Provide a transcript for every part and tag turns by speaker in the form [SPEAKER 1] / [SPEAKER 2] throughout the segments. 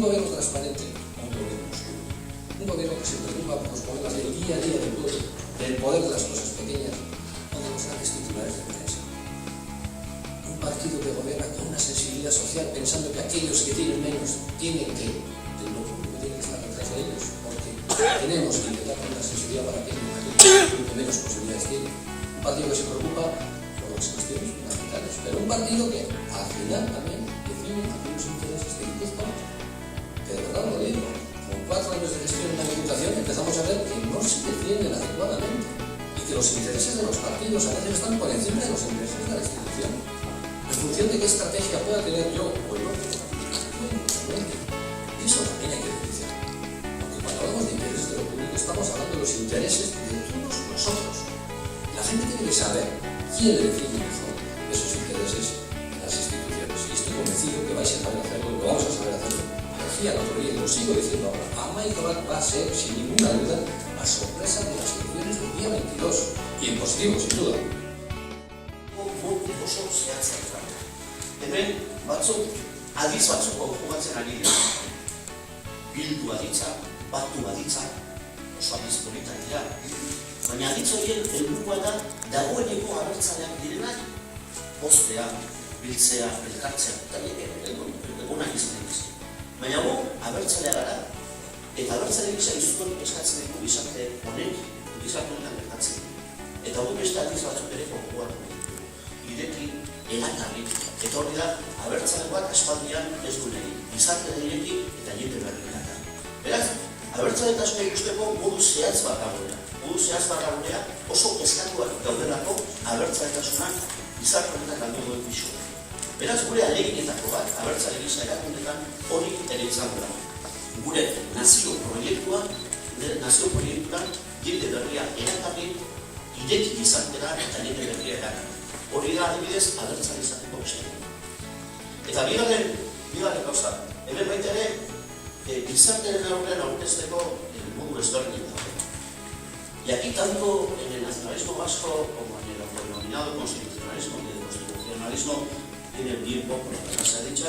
[SPEAKER 1] gobierno transparente o un gobierno oscuro. Un gobierno que se preocupa por los problemas del día a día del pueblo, del poder de las cosas pequeñas o de los grandes titulares de prensa. Un partido que gobierna con una sensibilidad social pensando que aquellos que tienen menos tienen que, de lo público tienen que estar detrás de ellos, porque tenemos que intentar con una sensibilidad para aquellos que menos posibilidades tienen. Un partido que se preocupa por las cuestiones fundamentales, pero un partido que al final también defiende aquellos intereses de Guipúzcoa, que de verdad lo digo, con 4 años de gestión en la Diputación empezamos a ver que no se defienden adecuadamente y que los intereses de los partidos a veces están por encima de los intereses de la institución. En función de qué estrategia pueda tener yo o el otro, y eso también hay que denunciar. Porque cuando hablamos de intereses de lo público estamos hablando de los intereses de todos nosotros. La gente tiene que saber quién le defiende mejor esos intereses en las instituciones. Y estoy convencido que vais a saber hacerlo, lo vamos a saber hacerlo. Decía la otro día, y lo sigo diciendo ahora, Amaicobat va a ser, sin ninguna duda, la sorpresa de las elecciones del día 22. Y en positivo, sin duda.
[SPEAKER 2] Oso zehatzak da. Hemen batzuk, adiz batzuk jugatzen ari dira. Bildu aditza, batu aditza, oso adiz politak dira. Baina aditz horien helburua da dagoeneko abertzaleak direnak postea, biltzea, elkartzea, eta egonak izan egizki. Baina gu abertzalea gara, eta abertzale gisa izuton eskatzen dugu gizarte honek, gizarte honetan gertatzen. Eta gu beste adiz batzuk ere konjuan ireki, erakarri, eta hori da, abertzale bat aspaldian ez du nahi, gizarte direki eta jende berri da. Beraz, abertzaletasuna ikusteko modu zehatz bat dagoela. Modu zehatz bat dagoela oso eskatuak daudelako abertzaletasunak gizarte honetan galdu duen pisua. Beraz, gure aleginetako bat, abertzale gisa erakundetan hori ere izango da. Gure nazio proiektuan, jende berria erakarri, ireki gizartera eta jende berria erakarri. Hori da adibidez abertzale izateko bestean. Eta bigarren gauza, hemen baita ere gizartearen aurrean aurkezteko modu ezberdinak daude. Y aquí tanto en el nacionalismo vasco como en el autodenominado constitucionalismo y el constitucionalismo tienen bien poco la verdad se ha dicho,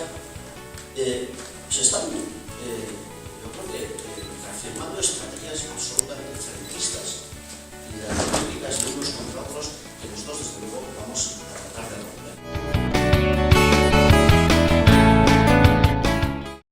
[SPEAKER 2] se están, yo creo que reafirmando estrategias absolutamente franquistas y de las políticas de unos contra otros que nosotros desde luego vamos a tratar de romper.